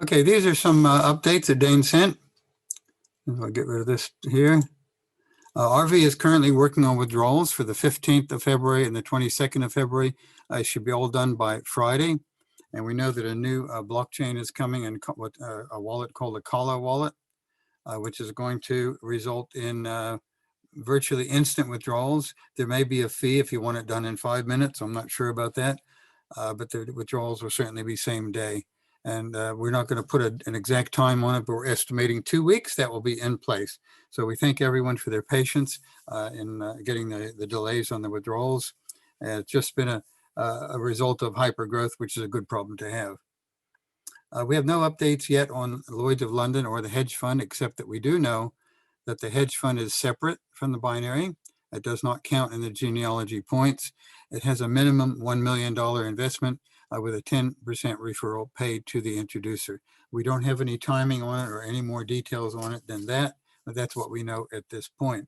Okay, these are some updates that Dane sent. I'll get rid of this here. RV is currently working on withdrawals for the 15th of February and the 22nd of February. It should be all done by Friday. And we know that a new blockchain is coming and a wallet called the Kala wallet, which is going to result in virtually instant withdrawals. There may be a fee if you want it done in 5 minutes. I'm not sure about that, but the withdrawals will certainly be same day. And we're not going to put an exact time on it, but we're estimating 2 weeks that will be in place. So we thank everyone for their patience in getting the delays on the withdrawals. It's just been a result of hyper growth, which is a good problem to have. We have no updates yet on Lloyd's of London or the hedge fund, except that we do know that the hedge fund is separate from the binary. It does not count in the genealogy points. It has a minimum $1 million investment with a 10% referral paid to the introducer. We don't have any timing on it or any more details on it than that, but that's what we know at this point.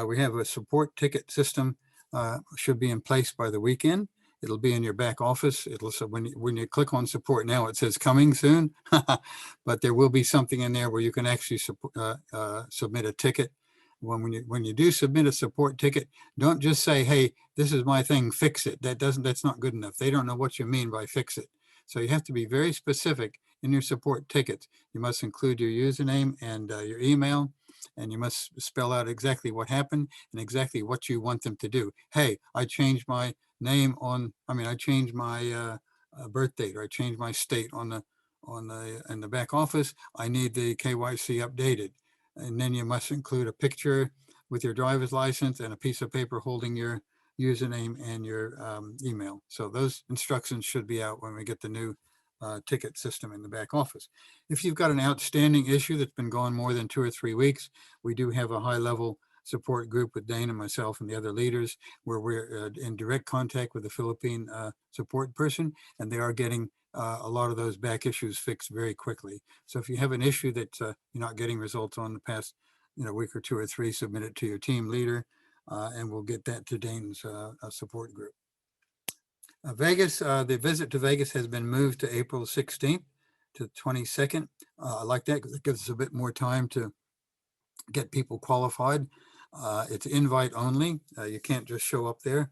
We have a support ticket system, should be in place by the weekend. It'll be in your back office. It'll, so when you click on support now, it says coming soon, but there will be something in there where you can actually submit a ticket. When you do submit a support ticket, don't just say, hey, this is my thing, fix it. That's not good enough. They don't know what you mean by fix it. So you have to be very specific in your support tickets. You must include your username and your email, and you must spell out exactly what happened and exactly what you want them to do. Hey, I changed my name I changed my birth date, or I changed my state in the back office. I need the KYC updated. And then you must include a picture with your driver's license and a piece of paper holding your username and your email. So those instructions should be out when we get the new ticket system in the back office. If you've got an outstanding issue that's been going more than 2 or 3 weeks, we do have a high-level support group with Dane and myself and the other leaders where we're in direct contact with the Philippine support person, and they are getting a lot of those back issues fixed very quickly. So if you have an issue that you're not getting results on the past week or 2 or 3, submit it to your team leader, and we'll get that to Dane's support group. Vegas, the visit to Vegas has been moved to April 16th to 22nd. I like that because it gives us a bit more time to get people qualified. It's invite only. You can't just show up there.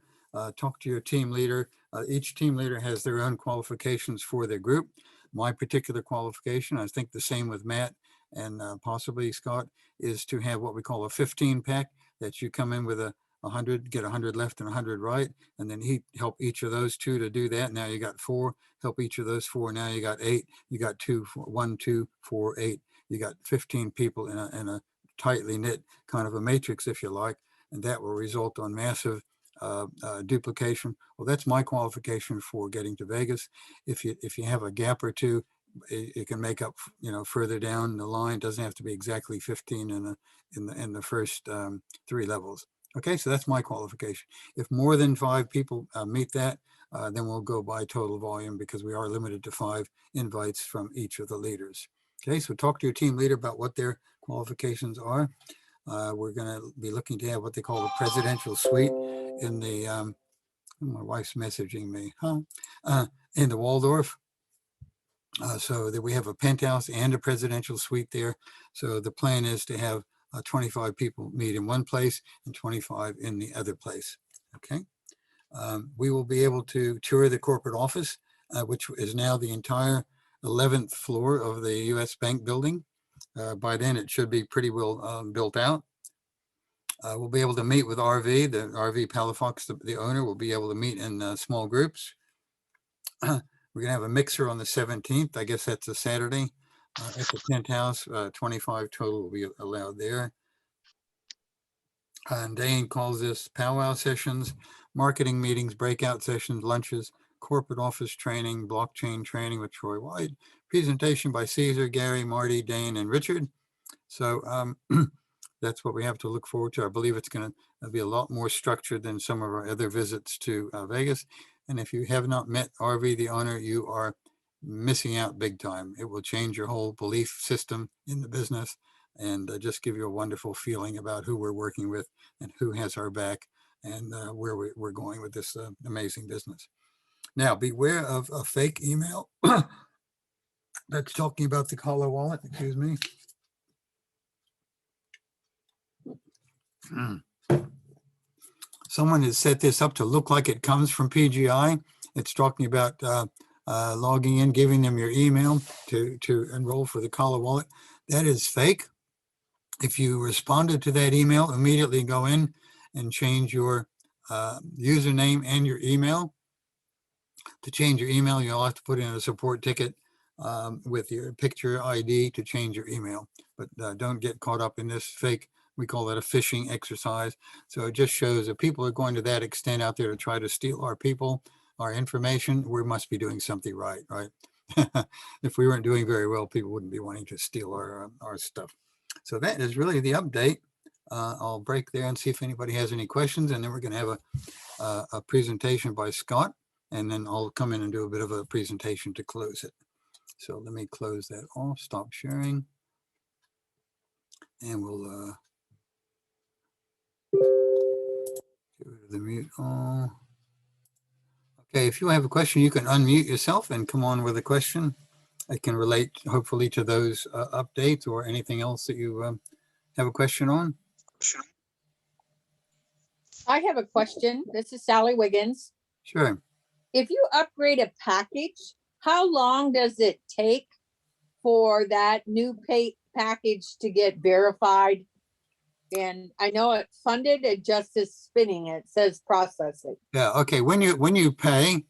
Talk to your team leader. Each team leader has their own qualifications for their group. My particular qualification, I think the same with Matt and possibly Scott, is to have what we call a 15 pack, that you come in with 100, get 100 left and 100 right, and then help each of those 2 to do that. Now you got 4, help each of those 4. Now you got 8, you got 2, 1, 2, 4, 8. You got 15 people in a tightly knit kind of a matrix, if you like, and that will result on massive duplication. Well, that's my qualification for getting to Vegas. If you have a gap or 2, it can make up, further down the line. It doesn't have to be exactly 15 in the first 3 levels. Okay, so that's my qualification. If more than 5 people meet that, then we'll go by total volume, because we are limited to 5 invites from each of the leaders. Okay, so talk to your team leader about what their qualifications are. We're going to be looking to have what they call the presidential suite in the, my wife's messaging me, in the Waldorf. So that we have a penthouse and a presidential suite there. So the plan is to have 25 people meet in one place and 25 in the other place. Okay. We will be able to tour the corporate office, which is now the entire 11th floor of the U.S. Bank building. By then, it should be pretty well built out. We'll be able to meet with RV, the RV Palafox, the owner, will be able to meet in small groups. We're going to have a mixer on the 17th. I guess that's a Saturday at the penthouse. 25 total will be allowed there. And Dane calls this powwow sessions, marketing meetings, breakout sessions, lunches, corporate office training, blockchain training with Troy White, presentation by Caesar, Gary, Marty, Dane, and Richard. So that's what we have to look forward to. I believe it's going to be a lot more structured than some of our other visits to Vegas. And if you have not met RV, the owner, you are missing out big time. It will change your whole belief system in the business, and just give you a wonderful feeling about who we're working with and who has our back, and where we're going with this amazing business. Now, beware of a fake email That's talking about the Collar wallet. Excuse me. Someone has set this up to look like it comes from PGI. It's talking about logging in, giving them your email to enroll for the Collar wallet. That is fake. If you responded to that email, immediately go in and change your username and your email. To change your email, you'll have to put in a support ticket with your picture ID to change your email. But don't get caught up in this fake. We call that a phishing exercise. So it just shows that people are going to that extent out there to try to steal our people, our information. We must be doing something right, right? If we weren't doing very well, people wouldn't be wanting to steal our stuff. So that is really the update. I'll break there and see if anybody has any questions, and then we're going to have a presentation by Scott, and then I'll come in and do a bit of a presentation to close it. So let me close that off, stop sharing, and we'll get rid of the mute all. Okay, if you have a question, you can unmute yourself and come on with a question. I can relate hopefully to those updates or anything else that you have a question on. I have a question. This is Sally Wiggins. Sure. If you upgrade a package, how long does it take for that new package to get verified? And I know it's funded, it just is spinning. It says processing. Yeah. Okay. When you pay,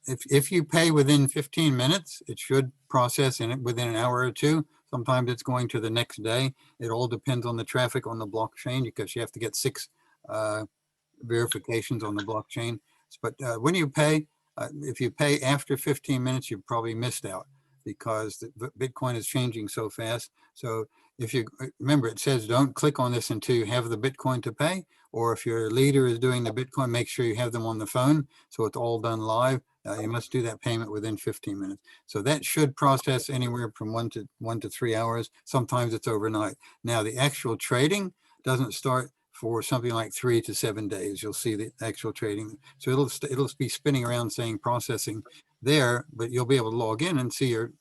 if you pay within 15 minutes, it should process in it within an hour or two. Sometimes it's going to the next day. It all depends on the traffic on the blockchain, because you have to get 6 verifications on the blockchain. But when you pay, if you pay after 15 minutes, you probably missed out, because the Bitcoin is changing so fast. So if you remember, it says don't click on this until you have the Bitcoin to pay, or if your leader is doing the Bitcoin, make sure you have them on the phone so it's all done live. You must do that payment within 15 minutes. So that should process anywhere from 1 to 3 hours. Sometimes it's overnight. Now the actual trading doesn't start for something like 3 to 7 days. You'll see the actual trading. So it'll be spinning around saying processing there, but you'll be able to log in and see your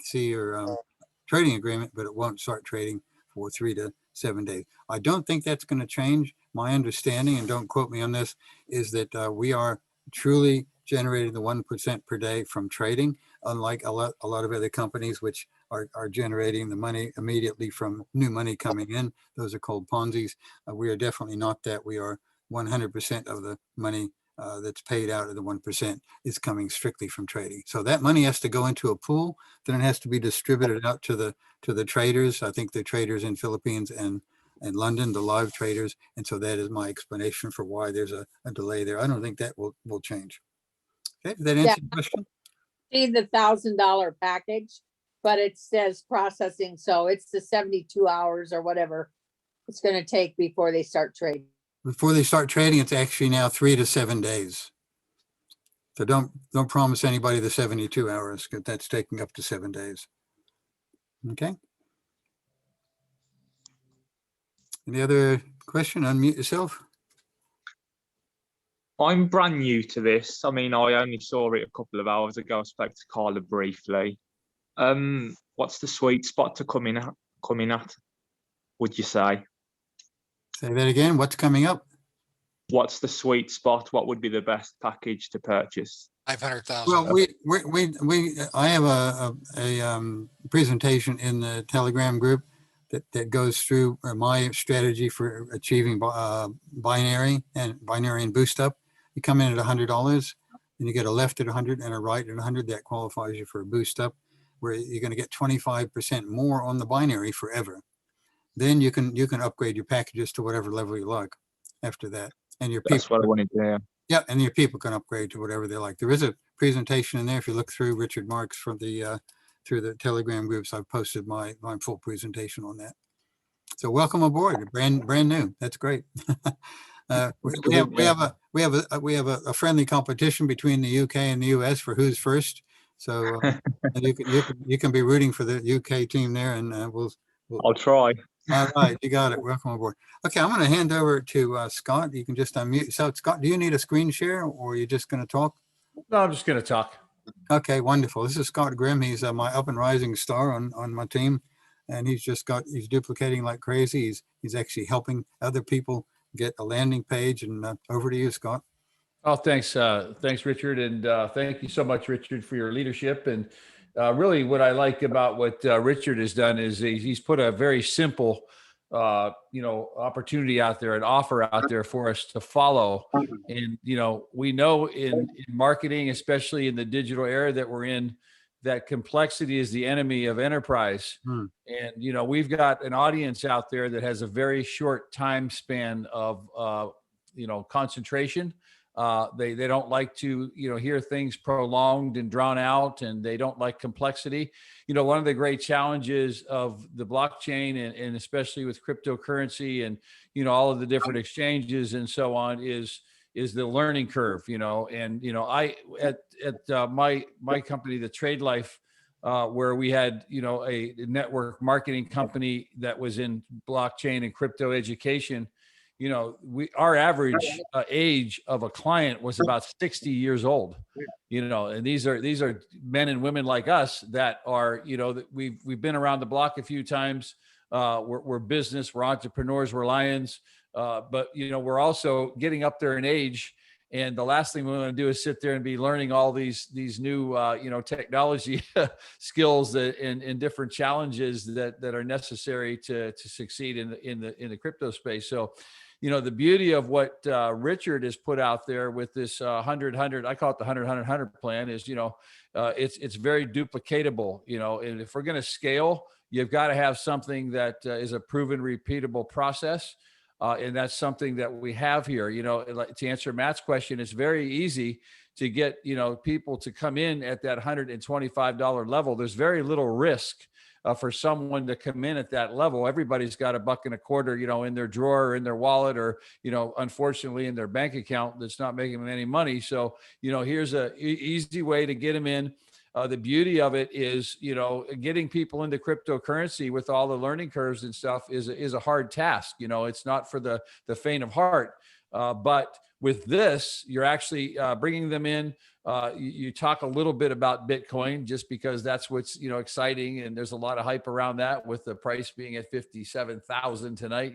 trading agreement, but it won't start trading for 3 to 7 days. I don't think that's going to change. My understanding, and don't quote me on this, is that we are truly generating the 1% per day from trading, unlike a lot of other companies which are generating the money immediately from new money coming in. Those are called Ponzi's. We are definitely not that. We are 100% of the money that's paid out of the 1% is coming strictly from trading. So that money has to go into a pool, then it has to be distributed out to the traders. I think the traders in Philippines and London, the live traders. And so that is my explanation for why there's a delay there. I don't think that will change. Okay, did that answer your question? See the $1,000 package, but it says processing. So it's the 72 hours or whatever it's going to take before they start trading. Before they start trading, it's actually now 3 to 7 days. So don't promise anybody the 72 hours, because that's taking up to 7 days. Okay. Any other question? Unmute yourself. I'm brand new to this. I mean, I only saw it a couple of hours ago. I spoke to Carla briefly. What's the sweet spot to come in at, would you say? Say that again. What's coming up? What's the sweet spot? What would be the best package to purchase? 500,000. Well, I have a presentation in the Telegram group that goes through my strategy for achieving binary and boost up. You come in at $100, and you get a left at 100 and a right at 100. That qualifies you for a boost up, where you're going to get 25% more on the binary forever. Then you can upgrade your packages to whatever level you like after that. And your That's what I wanted to hear. Yeah, and your people can upgrade to whatever they like. There is a presentation in there. If you look through Richard Marks from through the Telegram groups, I've posted my full presentation on that. So welcome aboard, brand new. That's great. We have a friendly competition between the UK and the US for who's first. So you can be rooting for the UK team there, and I'll try. All right, you got it. Welcome aboard. Okay, I'm going to hand over to Scott. You can just unmute. So, Scott, do you need a screen share, or are you just going to talk? No, I'm just going to talk. Okay, wonderful. This is Scott Grimm. He's my up and rising star on my team, and he's duplicating like crazy. He's actually helping other people get a landing page. And over to you, Scott. Oh, thanks. Thanks, Richard. And thank you so much, Richard, for your leadership. And really what I like about what Richard has done is he's put a very simple, opportunity out there, an offer out there for us to follow. And, we know in marketing, especially in the digital era that we're in, that complexity is the enemy of enterprise. And, we've got an audience out there that has a very short time span of, concentration. They don't like to, hear things prolonged and drawn out, and they don't like complexity. One of the great challenges of the blockchain and especially with cryptocurrency and, all of the different exchanges and so on is the learning curve, and, I, at my company, the Trade Life, where we had, a network marketing company that was in blockchain and crypto education. Our average age of a client was about 60 years old, and these are men and women like us that are, that we've been around the block a few times. We're business, we're entrepreneurs, we're lions, but we're also getting up there in age. And the last thing we want to do is sit there and be learning all these new, technology skills and different challenges that are necessary to succeed in the crypto space. So, the beauty of what Richard has put out there with this 100, I call it the 100 plan is, it's very duplicatable, and if we're going to scale, you've got to have something that is a proven, repeatable process. And that's something that we have here. To answer Matt's question, it's very easy to get, people to come in at that $125 level. There's very little risk for someone to come in at that level. Everybody's got $1.25, in their drawer or in their wallet or, unfortunately in their bank account that's not making them any money. So, here's a easy way to get them in. The beauty of it is, getting people into cryptocurrency with all the learning curves and stuff is a hard task. It's not for the faint of heart. But with this, you're actually bringing them in. You talk a little bit about Bitcoin just because that's what's, exciting. And there's a lot of hype around that with the price being at 57,000 tonight,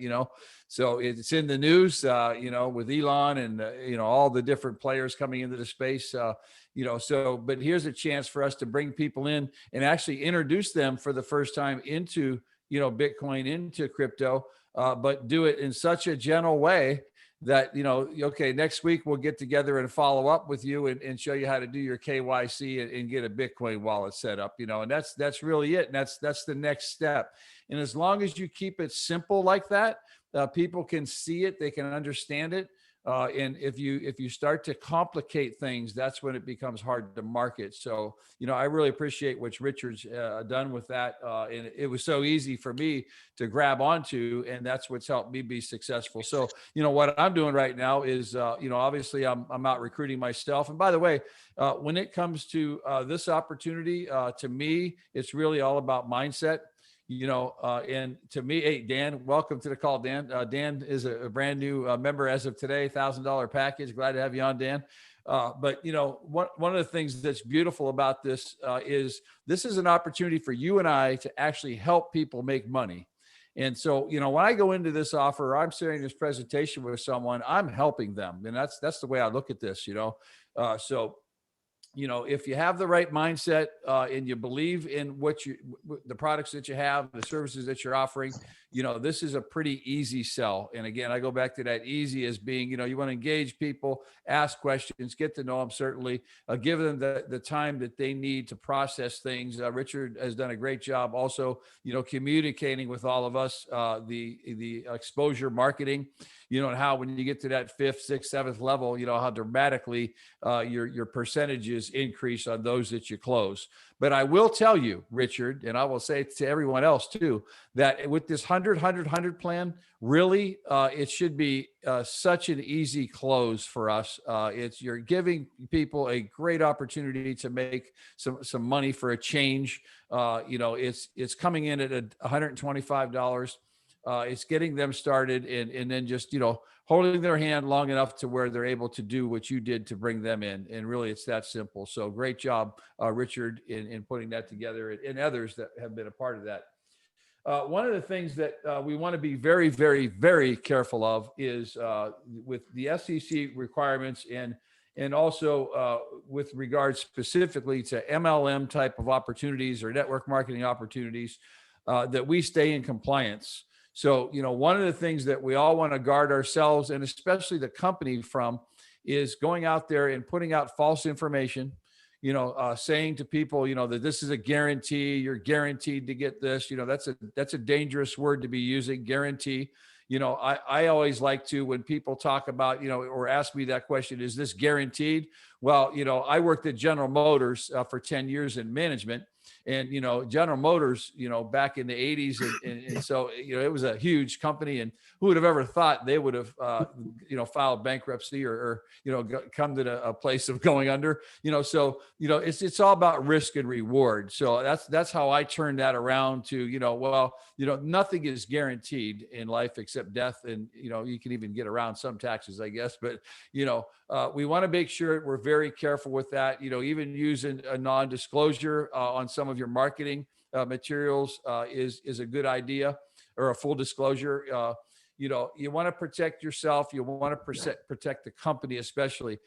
so it's in the news, with Elon and, all the different players coming into the space, but here's a chance for us to bring people in and actually introduce them for the first time into, Bitcoin, into crypto, but do it in such a gentle way that, okay, next week we'll get together and follow up with you and show you how to do your KYC and get a Bitcoin wallet set up, and that's really it. And that's the next step. And as long as you keep it simple like that, people can see it, they can understand it. And if you start to complicate things, that's when it becomes hard to market. So, I really appreciate what Richard's done with that. And it was so easy for me to grab onto, and that's what's helped me be successful. So, what I'm doing right now is, obviously I'm out recruiting myself. And by the way, when it comes to this opportunity, to me, it's really all about mindset. And to me, hey, Dan, welcome to the call, Dan. Dan is a brand new member as of today, $1,000 package. Glad to have you on, Dan. But one of the things that's beautiful about this is this is an opportunity for you and I to actually help people make money. And so, when I go into this offer, I'm sharing this presentation with someone, I'm helping them. And that's the way I look at this, so if you have the right mindset and you believe in the products that you have, the services that you're offering, this is a pretty easy sell. And again, I go back to that easy as being, you want to engage people, ask questions, get to know them, certainly, give them the time that they need to process things. Richard has done a great job also, communicating with all of us, the exposure marketing, and how when you get to that 5th, 6th, 7th level, how dramatically your percentages increase on those that you close. But I will tell you, Richard, and I will say to everyone else too, that with this 100 plan, really, it should be such an easy close for us. You're giving people a great opportunity to make some money for a change. It's coming in at $125. It's getting them started and then just, holding their hand long enough to where they're able to do what you did to bring them in. And really, it's that simple. So great job, Richard, in putting that together, and others that have been a part of that. One of the things that we want to be very, very, very careful of is with the SEC requirements and also with regards specifically to MLM type of opportunities or network marketing opportunities, that we stay in compliance. So, one of the things that we all want to guard ourselves and especially the company from is going out there and putting out false information, saying to people, that this is a guarantee, you're guaranteed to get this, that's a dangerous word to be using, guarantee. I always like to, when people talk about, or ask me that question, is this guaranteed? Well, I worked at General Motors for 10 years in management. And, General Motors, back in the 80s. And so, it was a huge company, and who would have ever thought they would have, filed bankruptcy or come to a place of going under, so, it's all about risk and reward. So that's how I turn that around to, nothing is guaranteed in life except death. And, you can even get around some taxes, I guess, but, we want to make sure we're very careful with that, even using a non-disclosure on some of your marketing materials is a good idea, or a full disclosure. You want to protect yourself. You want to protect the company, especially.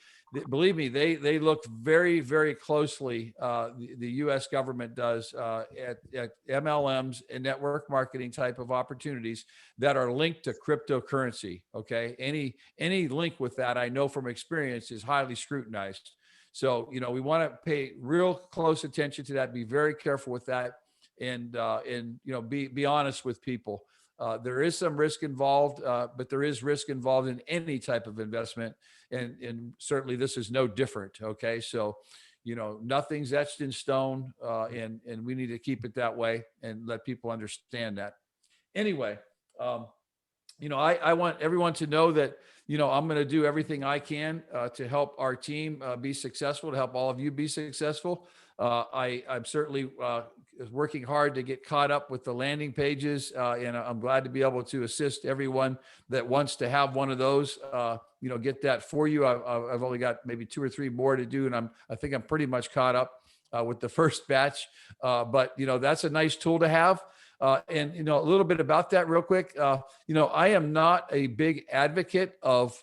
Believe me, they look very, very closely. The U.S. government does at MLMs and network marketing type of opportunities that are linked to cryptocurrency. Okay, any link with that, I know from experience, is highly scrutinized. So, we want to pay real close attention to that, be very careful with that, and be honest with people. There is some risk involved, but there is risk involved in any type of investment. And certainly this is no different. Okay. So, nothing's etched in stone, and we need to keep it that way and let people understand that. Anyway, I want everyone to know that, I'm going to do everything I can to help our team be successful, to help all of you be successful. I'm certainly working hard to get caught up with the landing pages, and I'm glad to be able to assist everyone that wants to have one of those, get that for you. I've only got maybe 2 or 3 more to do, and I think I'm pretty much caught up with the first batch. But that's a nice tool to have. And, a little bit about that real quick. I am not a big advocate of,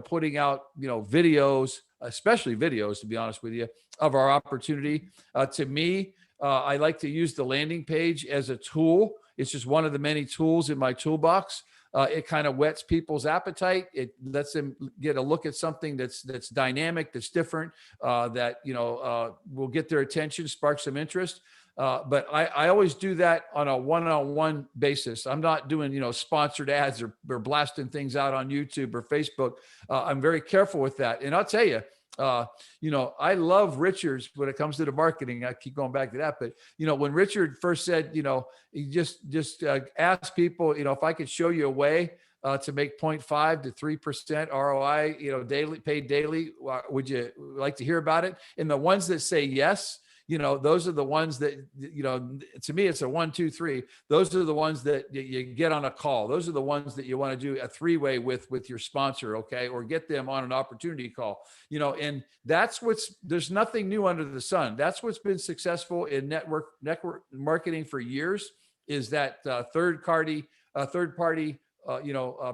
putting out, videos, especially videos, to be honest with you, of our opportunity. To me, I like to use the landing page as a tool. It's just one of the many tools in my toolbox. It kind of whets people's appetite. It lets them get a look at something that's dynamic, that's different, that, will get their attention, spark some interest. But I always do that on a one-on-one basis. I'm not doing, sponsored ads or blasting things out on YouTube or Facebook. I'm very careful with that. And I'll tell you, I love Richard's when it comes to the marketing. I keep going back to that, but when Richard first said, he just asked people, if I could show you a way to make 0.5 to 3% ROI, daily, paid daily, would you like to hear about it? And the ones that say yes, those are the ones that, to me, it's a 1, 2, 3. Those are the ones that you get on a call. Those are the ones that you want to do a 3-way with your sponsor. Okay. Or get them on an opportunity call, and there's nothing new under the sun. That's what's been successful in network marketing for years, is that third party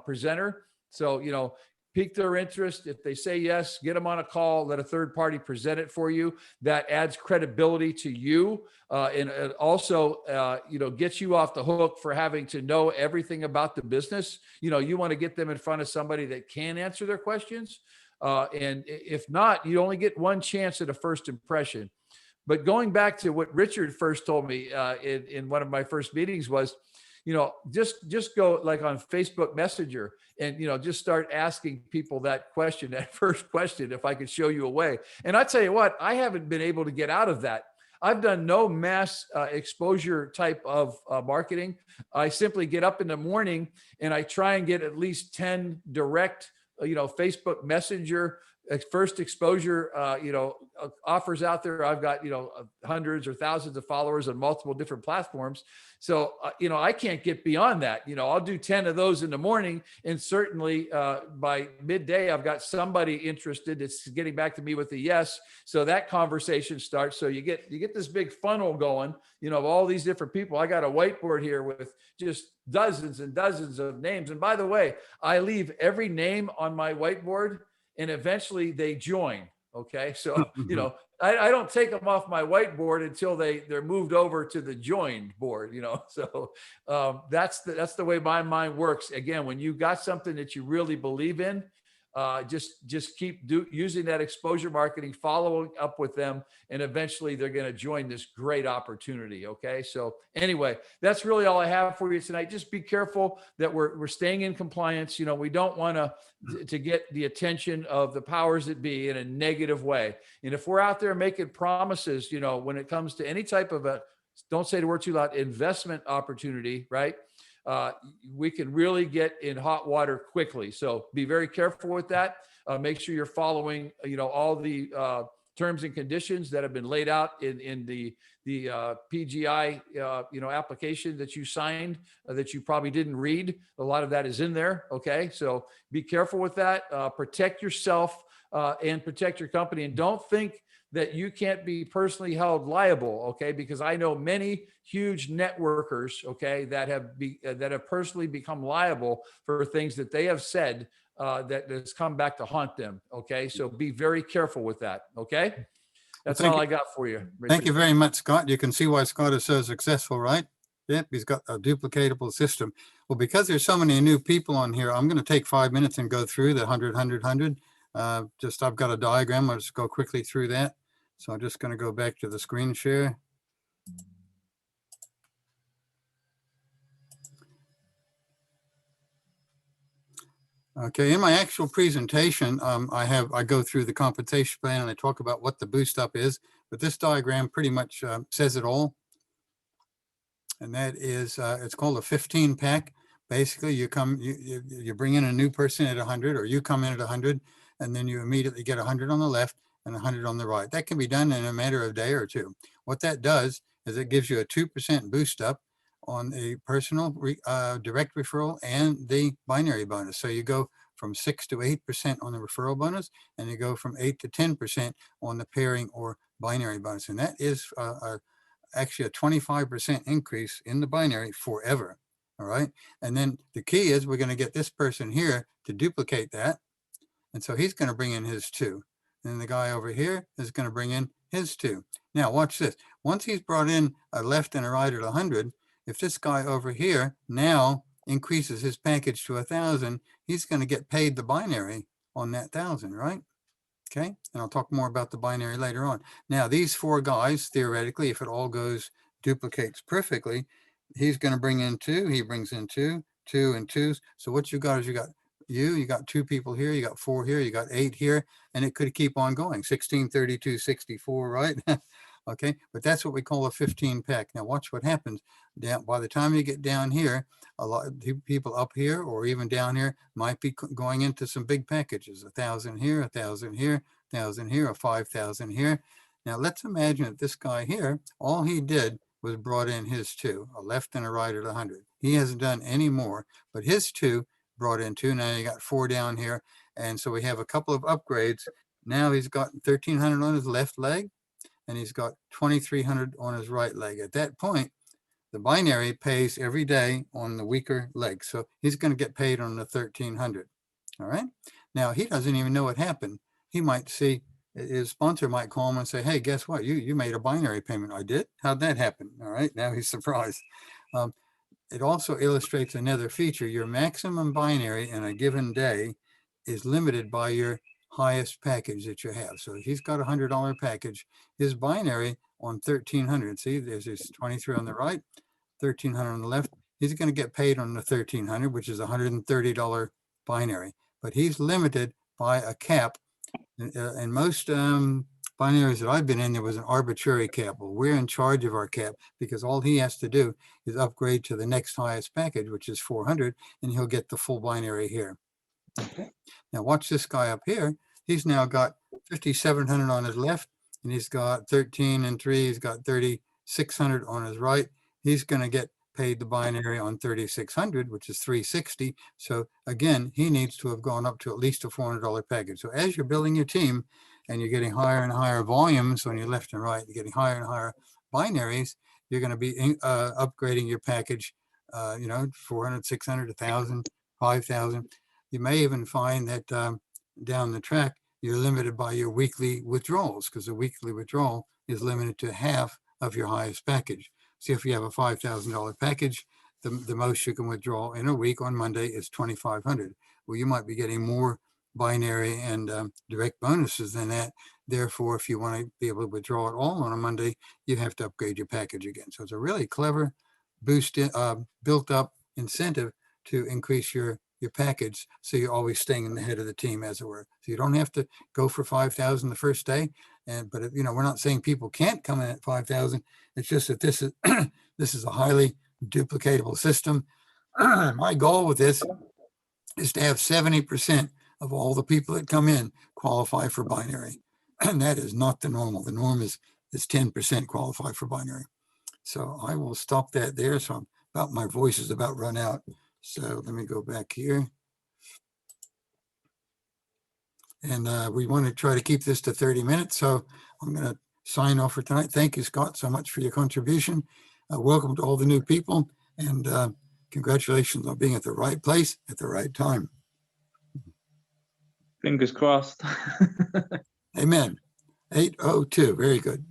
presenter. So, pique their interest. If they say yes, get them on a call, let a third party present it for you. That adds credibility to you. And it also, gets you off the hook for having to know everything about the business. You want to get them in front of somebody that can answer their questions. And if not, you only get one chance at a first impression. But going back to what Richard first told me in one of my first meetings was, just go like on Facebook Messenger and, just start asking people that question, that first question, if I could show you a way. And I tell you what, I haven't been able to get out of that. I've done no mass exposure type of marketing. I simply get up in the morning and I try and get at least 10 direct, Facebook Messenger first exposure, offers out there. I've got, hundreds or thousands of followers on multiple different platforms. So, I can't get beyond that. I'll do 10 of those in the morning. And certainly by midday, I've got somebody interested that's getting back to me with a yes. So that conversation starts. So you get this big funnel going, of all these different people. I got a whiteboard here with just dozens and dozens of names. And by the way, I leave every name on my whiteboard, and eventually they join. Okay. So, I don't take them off my whiteboard until they're moved over to the joined board, so that's the way my mind works. Again, when you got something that you really believe in, just keep using that exposure marketing, following up with them, and eventually they're going to join this great opportunity. Okay. So anyway, that's really all I have for you tonight. Just be careful that we're staying in compliance. We don't want to get the attention of the powers that be in a negative way. And if we're out there making promises, when it comes to any type of don't say the word too loud, investment opportunity, right? We can really get in hot water quickly. So be very careful with that. Make sure you're following, all the terms and conditions that have been laid out in the PGI, application that you signed that you probably didn't read. A lot of that is in there. Okay. So be careful with that. Protect yourself and protect your company. And don't think that you can't be personally held liable, okay? Because I know many huge networkers, okay, that have personally become liable for things that they have said that has come back to haunt them, okay? So be very careful with that, okay? That's all I got for you. Richard. Thank you very much, Scott. You can see why Scott is so successful, right? Yep, he's got a duplicatable system. Well, because there's so many new people on here, I'm going to take 5 minutes and go through the 100, 100, 100. I've got a diagram. I'll just go quickly through that. So I'm just going to go back to the screen share. Okay, in my actual presentation, I go through the compensation plan and I talk about what the boost up is, but this diagram pretty much says it all. And that is, it's called a 15 pack. Basically, you bring in a new person at 100, or you come in at 100, and then you immediately get 100 on the left and 100 on the right. That can be done in a matter of a day or two. What that does is it gives you a 2% boost up on a personal direct referral and the binary bonus. So you go from 6 to 8% on the referral bonus, and you go from 8 to 10% on the pairing or binary bonus. And that is actually a 25% increase in the binary forever. All right. And then the key is we're going to get this person here to duplicate that. And so he's going to bring in his 2. And the guy over here is going to bring in his 2. Now watch this. Once he's brought in a left and a right at 100, if this guy over here now increases his package to 1,000, he's going to get paid the binary on that 1,000, right? Okay. And I'll talk more about the binary later on. Now these 4 guys, theoretically, if it all duplicates perfectly, he's going to bring in 2. He brings in 2, 2 and 2s. So what you got is you got 2 people here, you got 4 here, you got 8 here, and it could keep on going. 16, 32, 64, right? Okay, but that's what we call a 15 pack. Now watch what happens. By the time you get down here, a lot of people up here or even down here might be going into some big packages. 1,000 here, 1,000 here, 1,000 here, or 5,000 here. Now let's imagine that this guy here, all he did was brought in his 2, a left and a right at 100. He hasn't done any more, but his 2 brought in 2. Now you got 4 down here. And so we have a couple of upgrades. Now he's got 1,300 on his left leg, and he's got 2,300 on his right leg. At that point, the binary pays every day on the weaker leg. So he's going to get paid on the 1,300. All right. Now he doesn't even know what happened. He might see, his sponsor might call him and say, hey, guess what? You made a binary payment. I did. How'd that happen? All right. Now he's surprised. It also illustrates another feature. Your maximum binary in a given day is limited by your highest package that you have. So if he's got a $100 package, his binary on 1,300, see, there's his 23 on the right, 1,300 on the left. He's going to get paid on the 1,300, which is a $130 binary, but he's limited by a cap. And most binaries that I've been in, there was an arbitrary cap. Well, we're in charge of our cap because all he has to do is upgrade to the next highest package, which is 400, and he'll get the full binary here. Okay. Now watch this guy up here. he's now got 5,700 on his left, and he's got 13 and 3. He's got 3,600 on his right. He's going to get paid the binary on 3,600, which is 360. So again, he needs to have gone up to at least a $400 package. So as you're building your team and you're getting higher and higher volumes on your left and right, you're getting higher and higher binaries, you're going to be upgrading your package, 400, 600, 1,000, 5,000. You may even find that down the track, you're limited by your weekly withdrawals, because the weekly withdrawal is limited to half of your highest package. See, if you have a $5,000 package, the most you can withdraw in a week on Monday is 2,500. Well, you might be getting more binary and direct bonuses than that. Therefore, if you want to be able to withdraw it all on a Monday, you have to upgrade your package again. So it's a really clever built up incentive to increase your package, so you're always staying in the head of the team, as it were. So you don't have to go for 5,000 the first day, but if, we're not saying people can't come in at 5,000. It's just that this is this is a highly duplicatable system. My goal with this is to have 70% of all the people that come in qualify for binary, and that is not the normal. The norm is 10% qualify for binary. So I will stop that there. So my voice is about run out. So let me go back here. And we want to try to keep this to 30 minutes. So I'm going to sign off for tonight. Thank you, Scott, so much for your contribution. Welcome to all the new people, and congratulations on being at the right place at the right time. Fingers crossed. Amen. 8:02. Very good.